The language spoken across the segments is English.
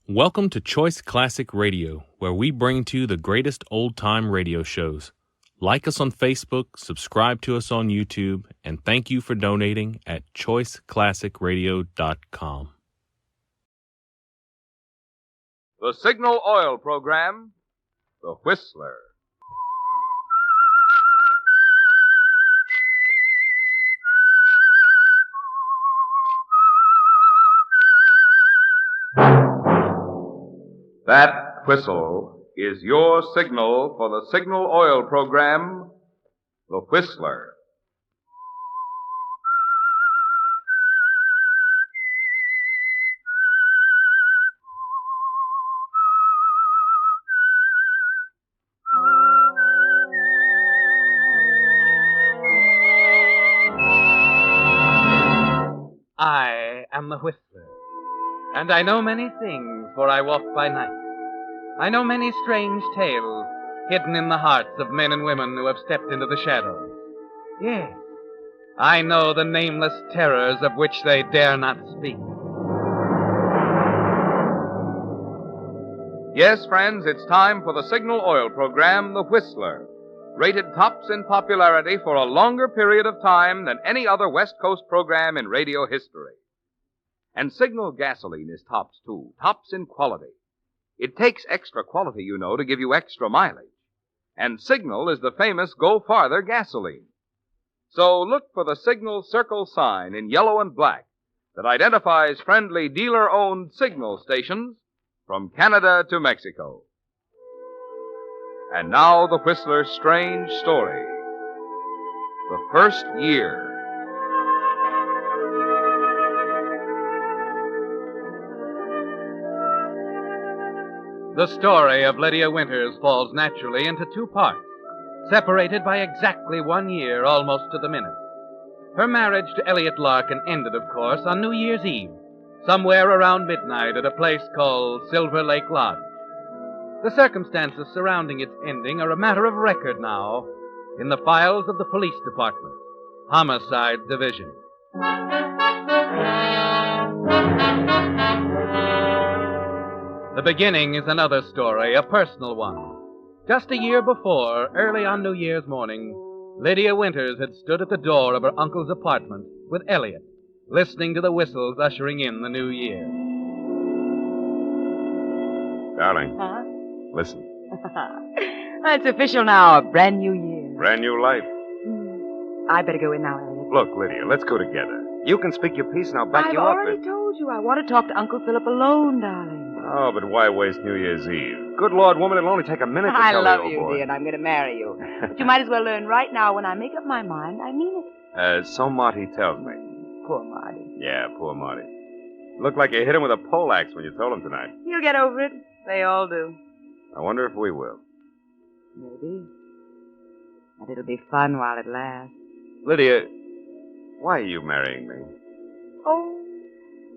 Welcome to Choice Classic Radio, where we bring to you the greatest old-time radio shows. Like us on Facebook, subscribe to us on YouTube, and thank you for donating at choiceclassicradio.com. The Signal Oil Program, The Whistler. That whistle is your signal for the Signal Oil Program, The Whistler. I am the Whistler, and I know many things, for I walk by night. I know many strange tales hidden in the hearts of men and women who have stepped into the shadows. Yes, I know the nameless terrors of which they dare not speak. Yes, friends, it's time for the Signal Oil Program, The Whistler, rated tops in popularity for a longer period of time than any other West Coast program in radio history. And Signal gasoline is tops, too, tops in quality. It takes extra quality, you know, to give you extra mileage. And Signal is the famous Go Farther gasoline. So look for the Signal Circle sign in yellow and black that identifies friendly dealer-owned Signal stations from Canada to Mexico. And now the Whistler's strange story. The First Year. The story of Lydia Winters falls naturally into two parts, separated by exactly 1 year, almost to the minute. Her marriage to Elliot Larkin ended, of course, on New Year's Eve, somewhere around midnight at a place called Silver Lake Lodge. The circumstances surrounding its ending are a matter of record now in the files of the police department, Homicide Division. The beginning is another story, a personal one. Just a year before, early on New Year's morning, Lydia Winters had stood at the door of her uncle's apartment with Elliot, listening to the whistles ushering in the new year. Darling, Huh? listen. It's official now, a brand new year. Brand new life. I better go in now, Elliot. Look, Lydia, let's go together. You can speak your piece and I'll back I've you up. already told you I want to talk to Uncle Philip alone, darling. Oh, but why waste New Year's Eve? Good Lord, woman, it'll only take a minute to I tell love the old you, boy. dear, and I'm going to marry you. But you might as well learn right now when I make up my mind, I mean it. So Marty tells me. Poor Marty. Yeah, poor Marty. Looked like you hit him with a pole axe when you told him tonight. He'll get over it. They all do. I wonder if we will. Maybe. But it'll be fun while it lasts. Lydia, why are you marrying me? Oh,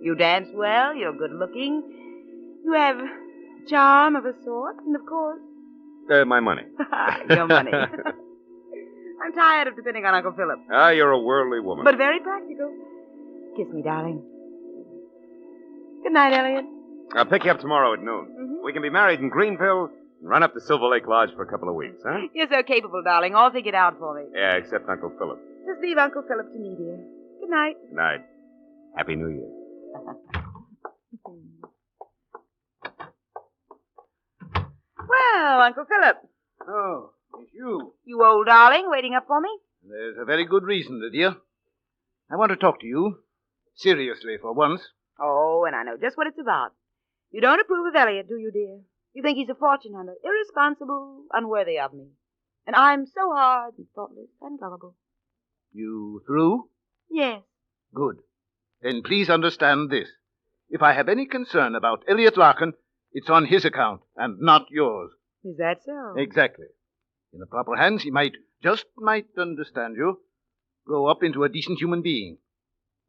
you dance well, you're good looking. You have charm of a sort, and of course... My money. Your money. I'm tired of depending on Uncle Philip. Ah, you're a worldly woman. But very practical. Kiss me, darling. Good night, Elliot. I'll pick you up tomorrow at noon. Mhm. We can be married in Greenville and run up to Silver Lake Lodge for a couple of weeks, huh? You're so capable, darling. All figured out for me. Yeah, except Uncle Philip. Just leave Uncle Philip to me, dear. Good night. Good night. Happy New Year. Well, Uncle Philip. Oh, it's you. You old darling, waiting up for me? There's a very good reason, Lydia. I want to talk to you. Seriously, for once. Oh, and I know just what it's about. You don't approve of Elliot, do you, dear? You think he's a fortune hunter, irresponsible, unworthy of me. And I'm so hard and thoughtless and gullible. You through? Yes. Good. Then please understand this. If I have any concern about Elliot Larkin, it's on his account and not yours. Is that so? Exactly. In the proper hands, he might understand you, grow up into a decent human being.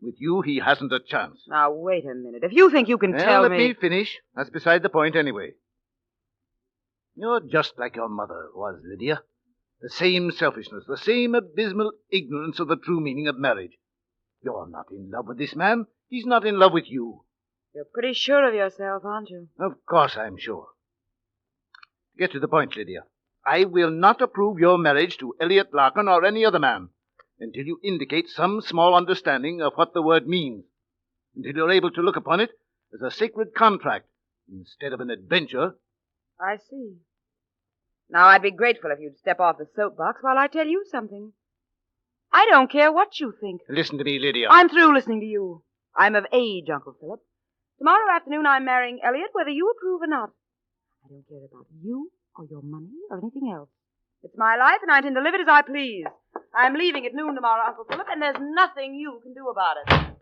With you, he hasn't a chance. Now, wait a minute. If you think you can tell Let me... me finish. That's beside the point anyway. You're just like your mother was, Lydia. The same selfishness, the same abysmal ignorance of the true meaning of marriage. You're not in love with this man. He's not in love with you. You're pretty sure of yourself, aren't you? Of course I'm sure. Get to the point, Lydia. I will not approve your marriage to Elliot Larkin or any other man until you indicate some small understanding of what the word means, until you're able to look upon it as a sacred contract instead of an adventure. I see. Now, I'd be grateful if you'd step off the soapbox while I tell you something. I don't care what you think. Listen to me, Lydia. I'm through listening to you. I'm of age, Uncle Philip. Tomorrow afternoon I'm marrying Elliot, whether you approve or not. I don't care about you or your money or anything else. It's my life, and I intend to live it as I please. I'm leaving at noon tomorrow, Uncle Philip, and there's nothing you can do about it.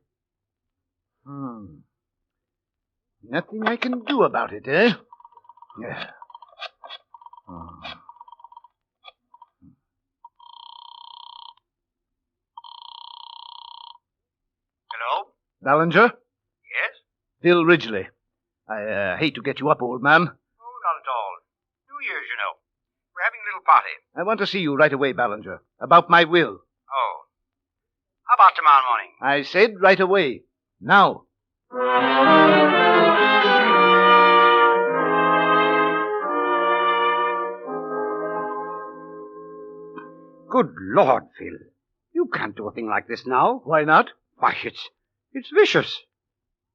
Nothing I can do about it, eh? Yeah. Hello? Ballinger? Yes? Phil Ridgely. I hate to get you up, old man. Oh, not at all. New Year's, you know. We're having a little party. I want to see you right away, Ballinger, about my will. Oh. How about tomorrow morning? I said right away. Now. Good Lord, Phil. You can't do a thing like this now. Why not? Why, it's vicious.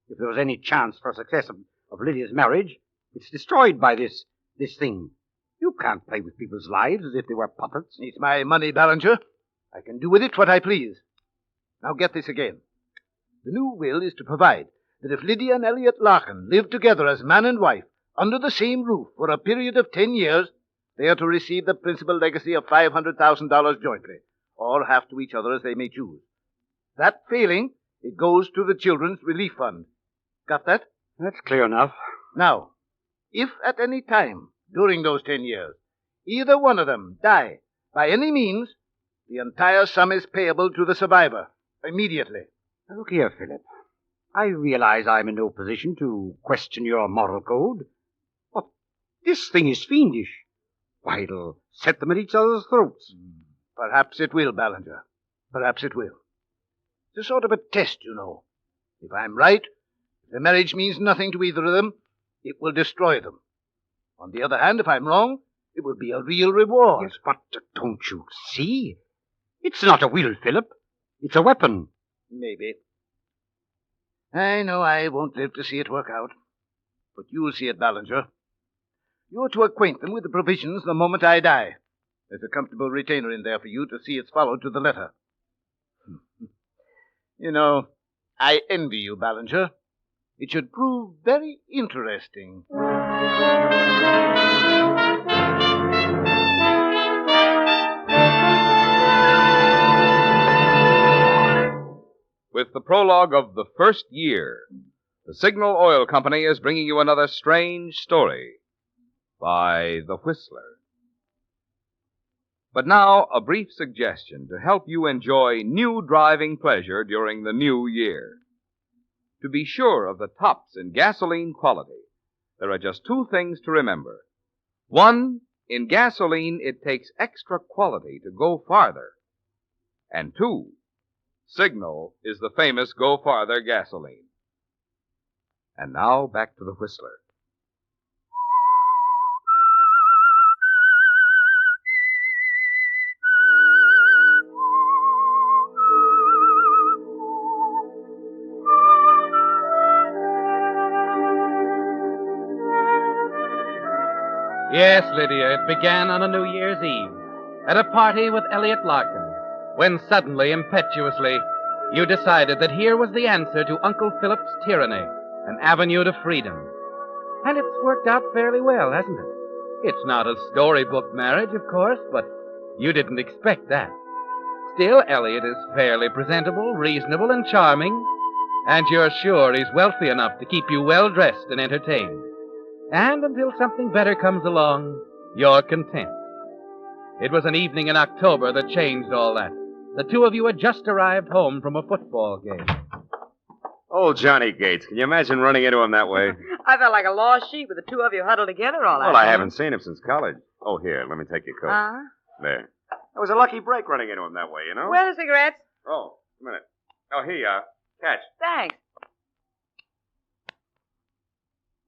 If there was any chance for success of Lydia's marriage, it's destroyed by this thing. You can't play with people's lives as if they were puppets. It's my money, Ballinger. I can do with it what I please. Now get this again. The new will is to provide that if Lydia and Elliot Larkin live together as man and wife under the same roof for a period of 10 years, they are to receive the principal legacy of $500,000 jointly, or half to each other as they may choose. That failing, it goes to the Children's Relief Fund. Got that? That's clear enough. Now, if at any time during those 10 years either one of them die by any means, the entire sum is payable to the survivor immediately. Now, look here, Philip. I realize I'm in no position to question your moral code, but this thing is fiendish. Why, it'll set them at each other's throats. Perhaps it will, Ballinger. Perhaps it will. It's a sort of a test, you know. If I'm right, if the marriage means nothing to either of them, it will destroy them. On the other hand, if I'm wrong, it will be a real reward. Yes, but don't you see? It's not a will, Philip. It's a weapon. Maybe. I know I won't live to see it work out. But you'll see it, Ballinger. You're to acquaint them with the provisions the moment I die. There's a comfortable retainer in there for you to see it's followed to the letter. You know, I envy you, Ballinger. It should prove very interesting. With the prologue of The First Year, the Signal Oil Company is bringing you another strange story by The Whistler. But now, a brief suggestion to help you enjoy new driving pleasure during the new year. To be sure of the tops in gasoline quality, there are just two things to remember. One, in gasoline, it takes extra quality to go farther. And two, Signal is the famous Go Farther gasoline. And now, back to The Whistler. Yes, Lydia, it began on a New Year's Eve, at a party with Elliot Larkin, when suddenly, impetuously, you decided that here was the answer to Uncle Philip's tyranny, an avenue to freedom. And it's worked out fairly well, hasn't it? It's not a storybook marriage, of course, but you didn't expect that. Still, Elliot is fairly presentable, reasonable, and charming, and you're sure he's wealthy enough to keep you well-dressed and entertained. And until something better comes along, you're content. It was an evening in October that changed all that. The two of you had just arrived home from a football game. Old Johnny Gates. Can you imagine running into him that way? I felt like a lost sheep with the two of you huddled together all Well, I haven't seen him since college. Oh, here, let me take your coat. Uh-huh. There. That was a lucky break running into him that way, you know? Where's the cigarettes? Oh, a minute. Oh, here you are. Catch. Thanks.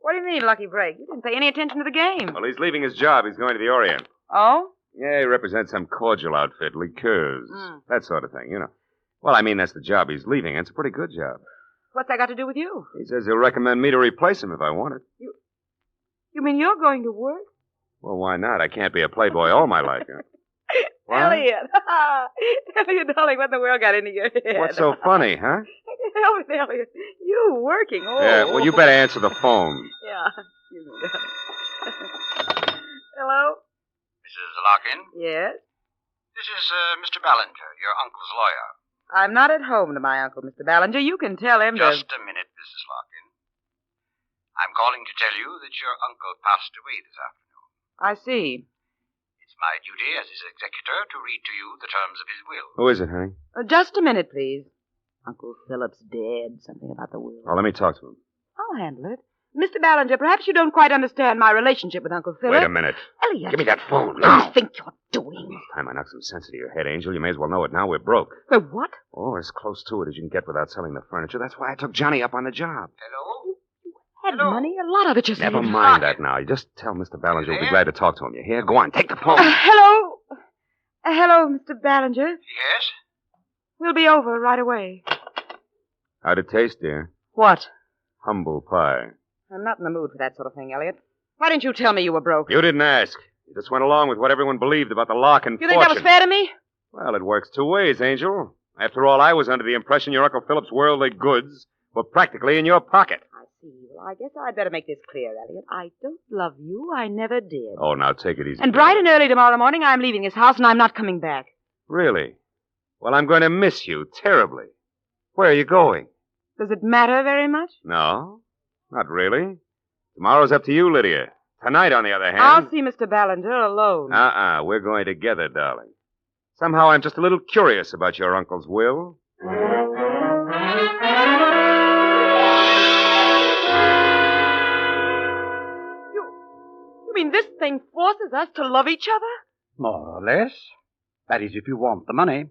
What do you mean, lucky break? You didn't pay any attention to the game. Well, he's leaving his job. He's going to the Orient. Oh? Yeah, he represents some cordial outfit, liqueurs, that sort of thing, you know. Well, I mean, that's the job he's leaving. It's a pretty good job. What's that got to do with you? He says he'll recommend me to replace him if I want it. You mean you're going to work? Well, why not? I can't be a playboy all my life. Huh? What? Elliot. Elliot, darling, what in the world got into your head? What's so funny, huh? Hell with Elliot. You working. Oh. Yeah, well, you better answer the phone. Yeah. Excuse me, darling. Hello? Mrs. Larkin? Yes? This is Mr. Ballinger, your uncle's lawyer. I'm not at home to my uncle, Mr. Ballinger. You can tell him to... Just a minute, Mrs. Larkin. I'm calling to tell you that your uncle passed away this afternoon. I see. It's my duty as his executor to read to you the terms of his will. Who is it, honey? Just a minute, please. Uncle Philip's dead. Something about the will. Oh, let me talk to him. I'll handle it. Mr. Ballinger, perhaps you don't quite understand my relationship with Uncle Philip. Wait a minute. Elliot. Give me that phone What now. do you think you're doing? Time I knock some sense into your head, Angel. You may as well know it now. We're broke. What? Oh, as close to it as you can get without selling the furniture. That's why I took Johnny up on the job. Hello? Had money? A lot of it, you Never saved. mind that now. You just tell Mr. Ballinger we'll be glad to talk to him. You hear? Go on, take the phone. Hello? Hello, Mr. Ballinger. Yes? We'll be over right away. How'd it taste, dear? What? Humble pie. I'm not in the mood for that sort of thing, Elliot. Why didn't you tell me you were broke? You didn't ask. You just went along with what everyone believed about the Larkin You think that was fortune. fair to me? Well, it works two ways, Angel. After all, I was under the impression your Uncle Philip's worldly goods were practically in your pocket. I see. Well, I guess I'd better make this clear, Elliot. I don't love you. I never did. Oh, now take it easy. And bright and early tomorrow morning, I'm leaving this house and I'm not coming back. Really? Well, I'm going to miss you terribly. Where are you going? Does it matter very much? No, not really. Tomorrow's up to you, Lydia. Tonight, on the other hand... I'll see Mr. Ballinger alone. We're going together, darling. Somehow I'm just a little curious about your uncle's will. You mean this thing forces us to love each other? More or less. That is, if you want the money.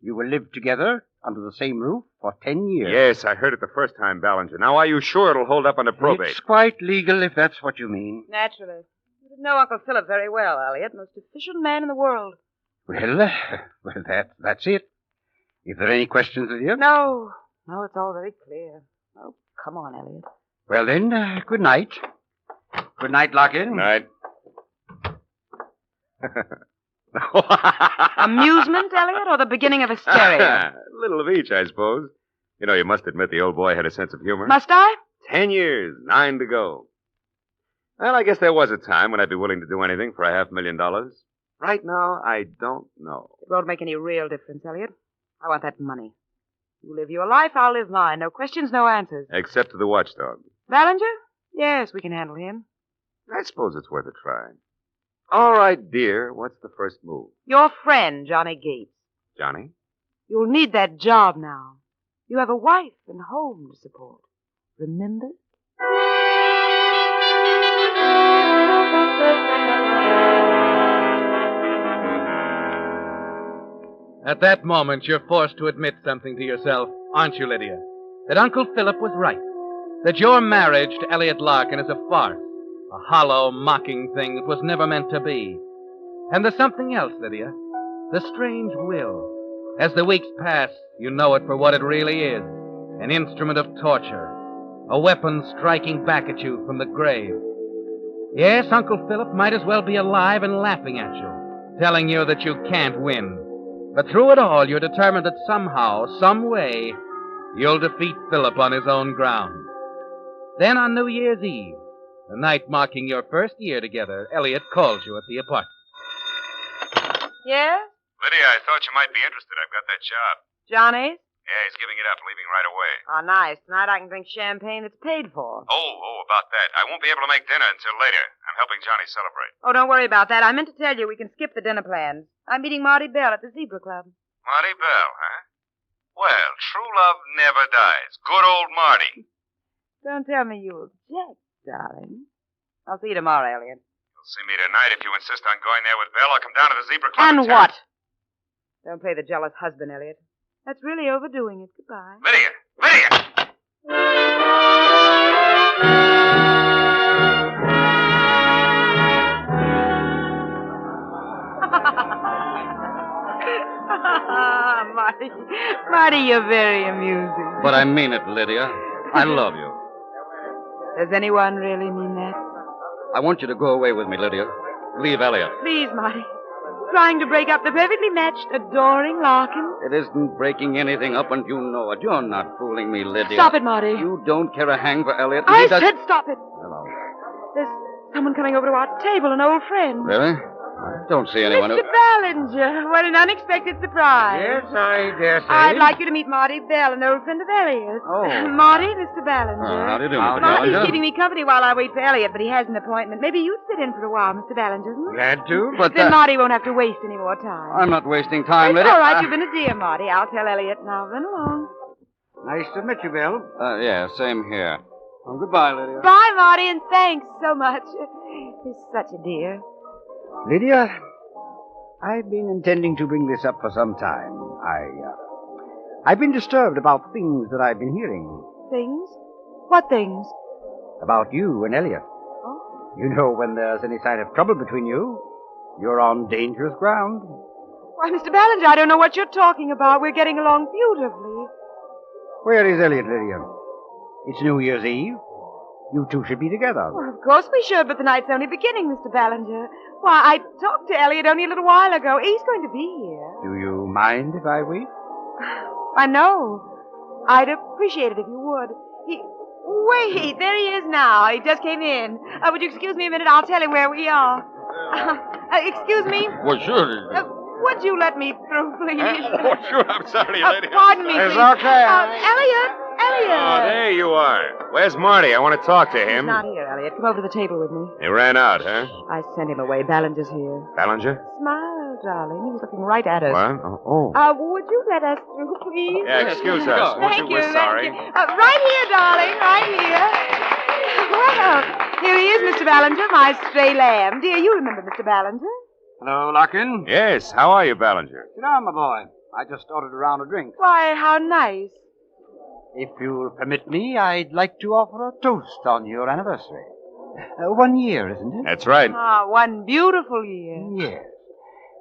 You will live together under the same roof for 10 years. Yes, I heard it the first time, Ballinger. Now, are you sure it'll hold up under probate? It's quite legal, if that's what you mean. Naturally. You didn't know Uncle Philip very well, Elliot. Most efficient man in the world. Well, that's it. If there are any questions, Lydia? No, it's all very clear. Oh, come on, Elliot. Well, then, good night. Good night, Larkin. Night. Amusement, Elliot, or the beginning of hysteria? A little of each, I suppose. You know, you must admit the old boy had a sense of humor. Must I? 10 years, 9 to go. Well, I guess there was a time when I'd be willing to do anything for $500,000. Right now, I don't know. It won't make any real difference, Elliot. I want that money. You live your life, I'll live mine. No questions, no answers. Except to the watchdog. Ballinger? Yes, we can handle him. I suppose it's worth a try. All right, dear. What's the first move? Your friend, Johnny Gates. Johnny? You'll need that job now. You have a wife and home to support. Remember? At that moment, you're forced to admit something to yourself, aren't you, Lydia? That Uncle Philip was right. That your marriage to Elliot Larkin is a farce. A hollow, mocking thing that was never meant to be. And there's something else, Lydia. The strange will. As the weeks pass, you know it for what it really is. An instrument of torture. A weapon striking back at you from the grave. Yes, Uncle Philip might as well be alive and laughing at you, telling you that you can't win. But through it all, you're determined that somehow, some way, you'll defeat Philip on his own ground. Then on New Year's Eve, the night marking your first year together, Elliot calls you at the apartment. Yes? Lydia, I thought you might be interested. I've got that job. Johnny's? Yeah, he's giving it up, leaving right away. Oh, nice. Tonight I can drink champagne that's paid for. Oh, about that. I won't be able to make dinner until later. I'm helping Johnny celebrate. Oh, don't worry about that. I meant to tell you we can skip the dinner plans. I'm meeting Marty Bell at the Zebra Club. Marty Bell, huh? Well, true love never dies. Good old Marty. Don't tell me you object, darling. I'll see you tomorrow, Elliot. You'll see me tonight if you insist on going there with Bell. I'll come down to the Zebra Club. And what? Don't play the jealous husband, Elliot. That's really overdoing it. Goodbye. Lydia! Marty, you're very amusing. But I mean it, Lydia. I love you. Does anyone really mean that? I want you to go away with me, Lydia. Leave Elliot. Please, Marty. Trying to break up the perfectly matched, adoring Larkin. It isn't breaking anything up, and you know it. You're not fooling me, Lydia. Stop it, Marty. You don't care a hang for Elliot. I said stop it. Hello. There's someone coming over to our table, an old friend. Really? I don't see anyone Mr. Ballinger. What an unexpected surprise. Yes, I dare say. I'd like you to meet Marty Bell, an old friend of Elliot's. Oh. Marty, Mr. Ballinger. How do you do, Mr. Marty's Ballinger? keeping me company while I wait for Elliot, but he has an appointment. Maybe you'd sit in for a while, Mr. Ballinger. Glad to. But Then Marty won't have to waste any more time. I'm not wasting time, It's Lydia. all right. You've been a dear, Marty. I'll tell Elliot now. Run along. Nice to meet you, Bill. Yeah, same here. Well, goodbye, Lydia. Bye, Marty, and thanks so much. He's such a dear. Lydia, I've been intending to bring this up for some time. I've been disturbed about things that I've been hearing. Things? What things? About you and Elliot. Oh? You know, when there's any sign of trouble between you, you're on dangerous ground. Why, Mr. Ballinger, I don't know what you're talking about. We're getting along beautifully. Where is Elliot, Lydia? It's New Year's Eve. You two should be together. Well, of course we should, but the night's only beginning, Mr. Ballinger. Why, I talked to Elliot only a little while ago. He's going to be here. Do you mind if I wait? I know. I'd appreciate it if you would. Wait, there he is now. He just came in. Would you excuse me a minute? I'll tell him where we are. Excuse me? Well, sure. Would you let me through, please? Oh, sure. I'm sorry, lady. Pardon me, It's please. okay. Elliot! Oh, there you are. Where's Marty? I want to talk to He's him. not here, Elliot. Come over to the table with me. He ran out, huh? I sent him away. Ballinger's here. Ballinger? Smile, darling. He's looking right at us. What? Oh. Would you let us through, please? Yeah, excuse us. Won't Thank you. We're sorry. Right here, darling. Right here. Well, here he is, Mr. Ballinger, my stray lamb. Dear, you remember Mr. Ballinger? Hello, Larkin. Yes, how are you, Ballinger? Sit down, my boy. I just ordered a round of drinks. Why, how nice. If you'll permit me, I'd like to offer a toast on your anniversary. 1 year, isn't it? That's right. Ah, one beautiful year. Yes.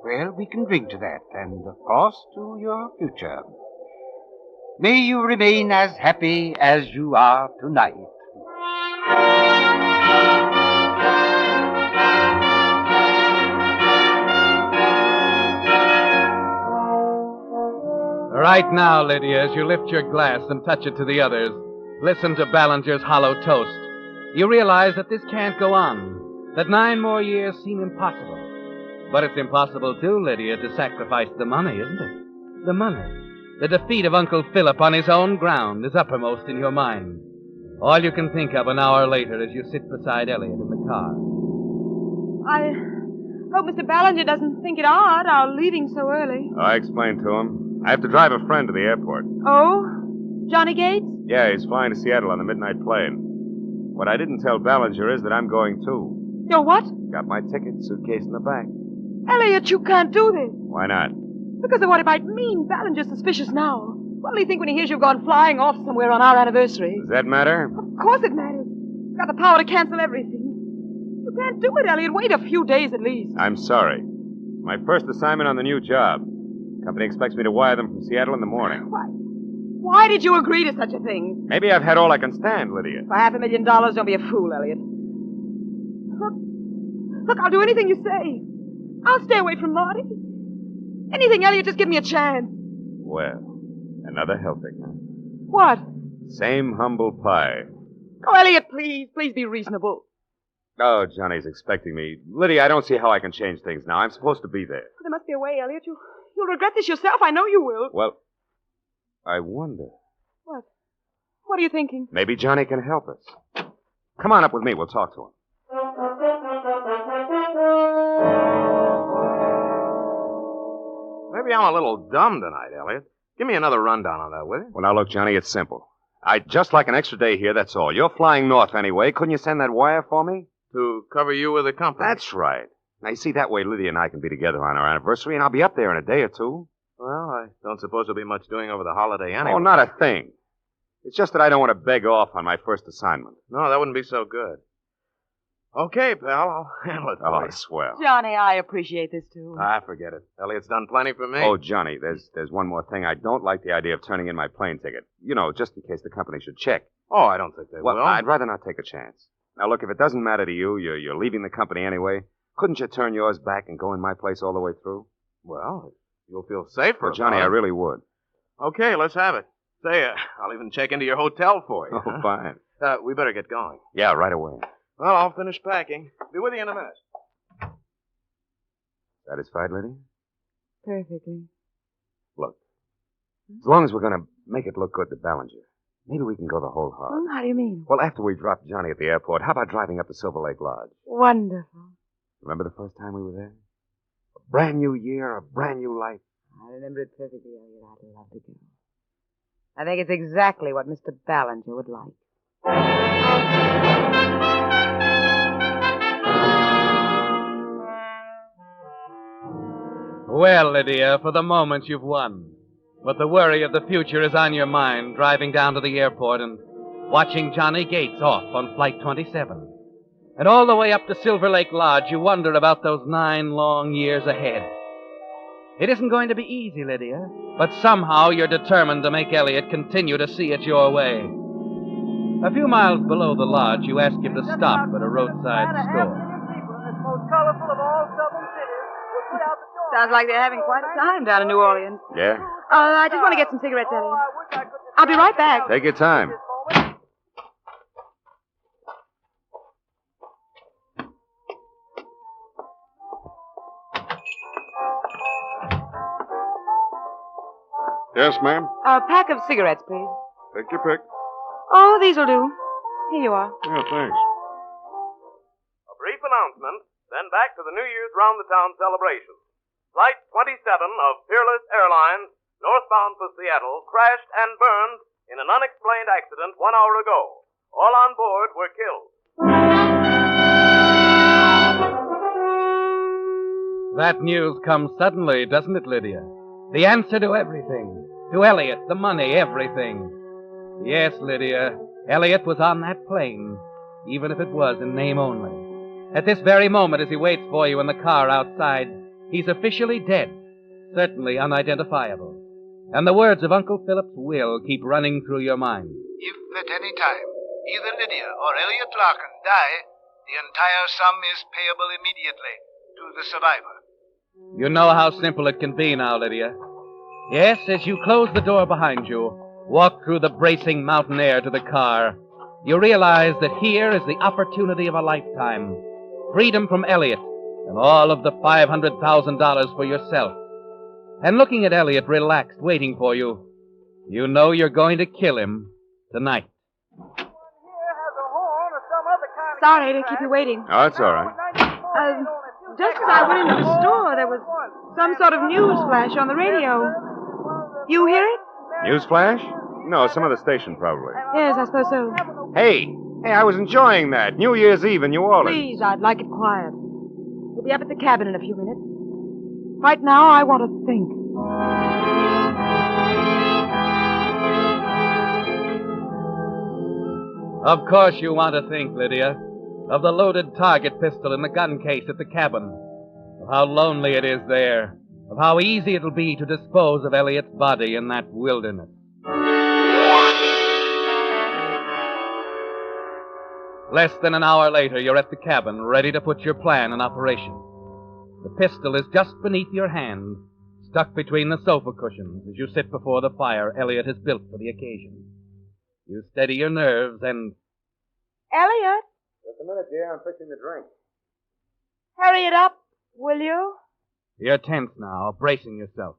Well, we can drink to that, and of course to your future. May you remain as happy as you are tonight. Right now, Lydia, as you lift your glass and touch it to the others, listen to Ballinger's hollow toast. You realize that this can't go on, that 9 more years seem impossible. But it's impossible, too, Lydia, to sacrifice the money, isn't it? The money. The defeat of Uncle Philip on his own ground is uppermost in your mind. All you can think of an hour later as you sit beside Elliot in the car. I hope Mr. Ballinger doesn't think it odd, our leaving so early. I explained to him. I have to drive a friend to the airport. Oh? Johnny Gates? Yeah, he's flying to Seattle on the midnight plane. What I didn't tell Ballinger is that I'm going too. You're what? Got my ticket, suitcase in the back. Elliot, you can't do this. Why not? Because of what it might mean. Ballinger's suspicious now. What'll he think when he hears you've gone flying off somewhere on our anniversary? Does that matter? Of course it matters. He's got the power to cancel everything. You can't do it, Elliot. Wait a few days at least. I'm sorry. It's my first assignment on the new job. Company expects me to wire them from Seattle in the morning. Why did you agree to such a thing? Maybe I've had all I can stand, Lydia. For $500,000, don't be a fool, Elliot. Look, I'll do anything you say. I'll stay away from Marty. Anything, Elliot, just give me a chance. Well, another helping, huh? What? Same humble pie. Oh, Elliot, please. Please be reasonable. Oh, Johnny's expecting me. Lydia, I don't see how I can change things now. I'm supposed to be there. There must be a way, Elliot. You'll regret this yourself. I know you will. Well, I wonder. What? What are you thinking? Maybe Johnny can help us. Come on up with me. We'll talk to him. Maybe I'm a little dumb tonight, Elliot. Give me another rundown on that, will you? Well, now, look, Johnny, it's simple. I'd just like an extra day here, that's all. You're flying north anyway. Couldn't you send that wire for me? To cover you with the company. That's right. Now, you see, that way Lydia and I can be together on our anniversary, and I'll be up there in a day or two. Well, I don't suppose there'll be much doing over the holiday anyway. Oh, not a thing. It's just that I don't want to beg off on my first assignment. No, that wouldn't be so good. Okay, pal. I'll handle it for Oh, you. swell. Johnny, I appreciate this, too. Forget it. Elliot's done plenty for me. Oh, Johnny, there's one more thing. I don't like the idea of turning in my plane ticket. You know, just in case the company should check. Oh, I don't think they Well, will. I'd rather not take a chance. Now, look, if it doesn't matter to you, you're leaving the company anyway. Couldn't you turn yours back and go in my place all the way through? Well, you'll feel safer. Well, Johnny, I about it. really would. Okay, let's have it. Say, I'll even check into your hotel for you. Oh, fine. We better get going. Yeah, right away. Well, I'll finish packing. Be with you in a minute. Satisfied, Lydia? Perfectly. Look, as long as we're going to make it look good to Ballinger, maybe we can go the whole hog. How do you mean? Well, after we drop Johnny at the airport, how about driving up to Silver Lake Lodge? Wonderful. Remember the first time we were there? A brand new year, a brand new life. I remember it perfectly, Elliot. I'd love to go. I think it's exactly what Mr. Ballinger would like. Well, Lydia, for the moment you've won. But the worry of the future is on your mind, driving down to the airport and watching Johnny Gates off on Flight 27. And all the way up to Silver Lake Lodge, you wonder about those 9 long years ahead. It isn't going to be easy, Lydia, but somehow you're determined to make Elliot continue to see it your way. A few miles below the lodge, you ask him to stop at a roadside store. Sounds like they're having quite a time down in New Orleans. Yeah? I just want to get some cigarettes, Elliot. I'll be right back. Take your time. Yes, ma'am. A pack of cigarettes, please. Take your pick. Oh, these'll do. Here you are. Yeah, thanks. A brief announcement, then back to the New Year's round-the-town celebration. Flight 27 of Peerless Airlines, northbound for Seattle, crashed and burned in an unexplained accident 1 hour ago. All on board were killed. That news comes suddenly, doesn't it, Lydia? The answer to everything. To Elliot, the money, everything. Yes, Lydia, Elliot was on that plane, even if it was in name only. At this very moment, as he waits for you in the car outside, he's officially dead, certainly unidentifiable. And the words of Uncle Philip's will keep running through your mind. If at any time either Lydia or Elliot Larkin die, the entire sum is payable immediately to the survivor. You know how simple it can be now, Lydia. Yes, as you close the door behind you, walk through the bracing mountain air to the car, you realize that here is the opportunity of a lifetime. Freedom from Elliot and all of the $500,000 for yourself. And looking at Elliot relaxed, waiting for you, you know you're going to kill him tonight. Sorry to keep you waiting. Oh, it's all right. Just as I went into the store, there was some sort of news flash on the radio. You hear it? Newsflash? No, some other station, probably. Yes, I suppose so. Hey, I was enjoying that. New Year's Eve in New Orleans. Please, I'd like it quiet. We'll be up at the cabin in a few minutes. Right now, I want to think. Of course you want to think, Lydia, of the loaded target pistol in the gun case at the cabin, of how lonely it is there, of how easy it'll be to dispose of Elliot's body in that wilderness. Less than an hour later, you're at the cabin, ready to put your plan in operation. The pistol is just beneath your hand, stuck between the sofa cushions as you sit before the fire Elliot has built for the occasion. You steady your nerves and... Elliot, Just a minute, dear. I'm fixing the drink. hurry it up, will you? You're tense now, bracing yourself.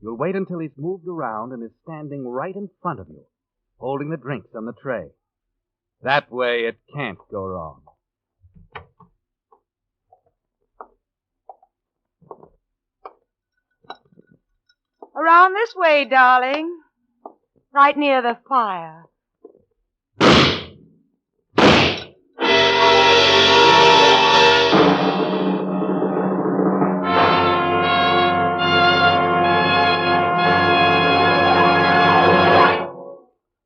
You'll wait until he's moved around and is standing right in front of you, holding the drinks on the tray. That way it can't go wrong. Around this way, darling. Right near the fire.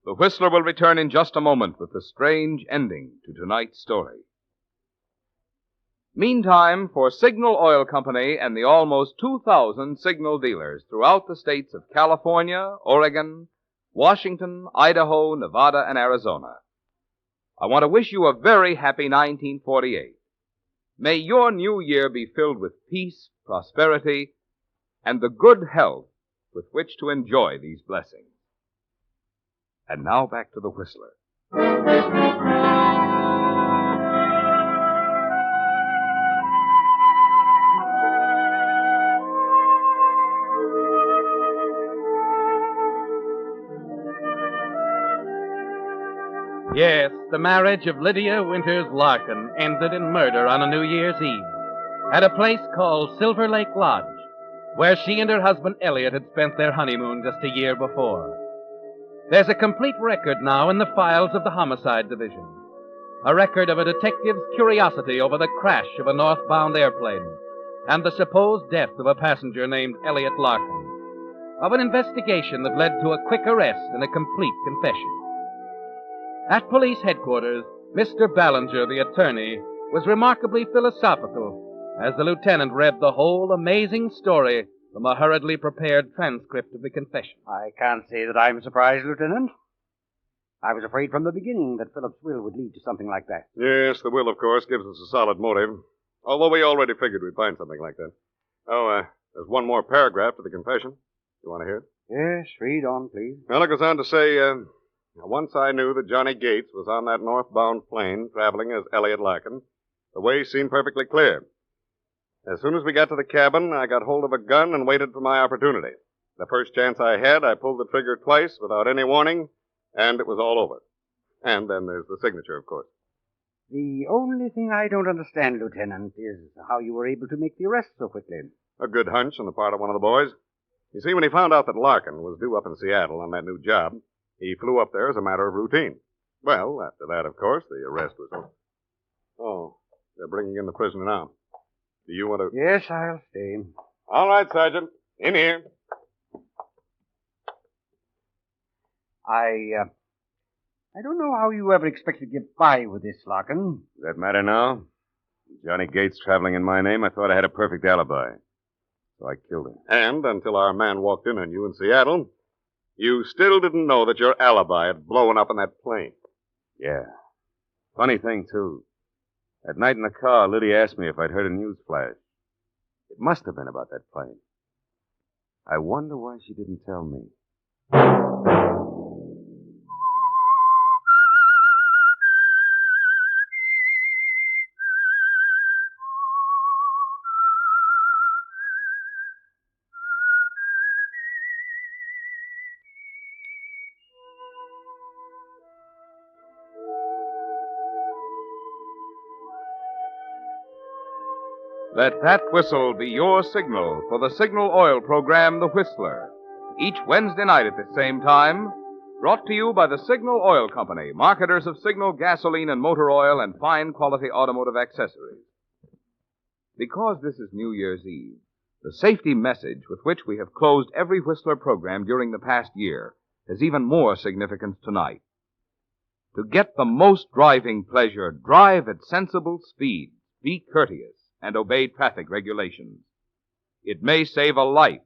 The Whistler will return in just a moment with the strange ending to tonight's story. Meantime, for Signal Oil Company and the almost 2,000 Signal dealers throughout the states of California, Oregon, Washington, Idaho, Nevada, and Arizona, I want to wish you a very happy 1948. May your new year be filled with peace, prosperity, and the good health with which to enjoy these blessings. And now back to the Whistler. Yes, the marriage of Lydia Winters Larkin ended in murder on a New Year's Eve at a place called Silver Lake Lodge, where she and her husband Elliot had spent their honeymoon just a year before. There's a complete record now in the files of the Homicide Division, a record of a detective's curiosity over the crash of a northbound airplane and the supposed death of a passenger named Elliot Larkin, of an investigation that led to a quick arrest and a complete confession. At police headquarters, Mr. Ballinger, the attorney, was remarkably philosophical as the lieutenant read the whole amazing story from a hurriedly prepared transcript of the confession. I can't say that I'm surprised, Lieutenant. I was afraid from the beginning that Philip's will would lead to something like that. Yes, the will, of course, gives us a solid motive. Although we already figured we'd find something like that. Oh, there's one more paragraph to the confession. You want to hear it? Yes, read on, please. Well, it goes on to say, once I knew that Johnny Gates was on that northbound plane traveling as Elliot Larkin, the way seemed perfectly clear. As soon as we got to the cabin, I got hold of a gun and waited for my opportunity. The first chance I had, I pulled the trigger twice without any warning, and it was all over. And then there's the signature, of course. The only thing I don't understand, Lieutenant, is how you were able to make the arrest so quickly. A good hunch on the part of one of the boys. You see, when he found out that Larkin was due up in Seattle on that new job, he flew up there as a matter of routine. Well, after that, of course, the arrest was over. Oh, they're bringing in the prisoner now. Do you want to... Yes, I'll stay. All right, Sergeant. In here. I don't know how you ever expected to get by with this, Larkin. Does that matter now? Johnny Gates traveling in my name, I thought I had a perfect alibi. So I killed him. And until our man walked in on you in Seattle, you still didn't know that your alibi had blown up in that plane. Yeah. Funny thing, too. That night in the car, Lydia asked me if I'd heard a news flash. It must have been about that plane. I wonder why she didn't tell me. Let that whistle be your signal for the Signal Oil program, The Whistler, each Wednesday night at the same time, brought to you by the Signal Oil Company, marketers of Signal gasoline and motor oil and fine quality automotive accessories. Because this is New Year's Eve, the safety message with which we have closed every Whistler program during the past year has even more significance tonight. To get the most driving pleasure, drive at sensible speeds, be courteous, and obey traffic regulations. It may save a life,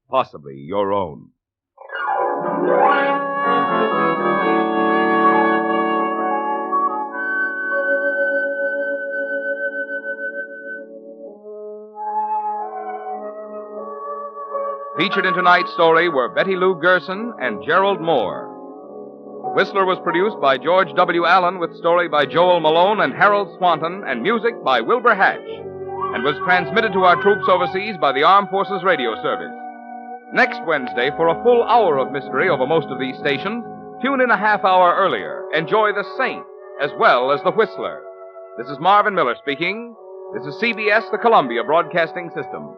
possibly your own. Featured in tonight's story were Betty Lou Gerson and Gerald Moore. The Whistler was produced by George W. Allen with story by Joel Malone and Harold Swanton and music by Wilbur Hatch, and was transmitted to our troops overseas by the Armed Forces Radio Service. Next Wednesday, for a full hour of mystery over most of these stations, tune in a half hour earlier. Enjoy The Saint as well as The Whistler. This is Marvin Miller speaking. This is CBS, the Columbia Broadcasting System.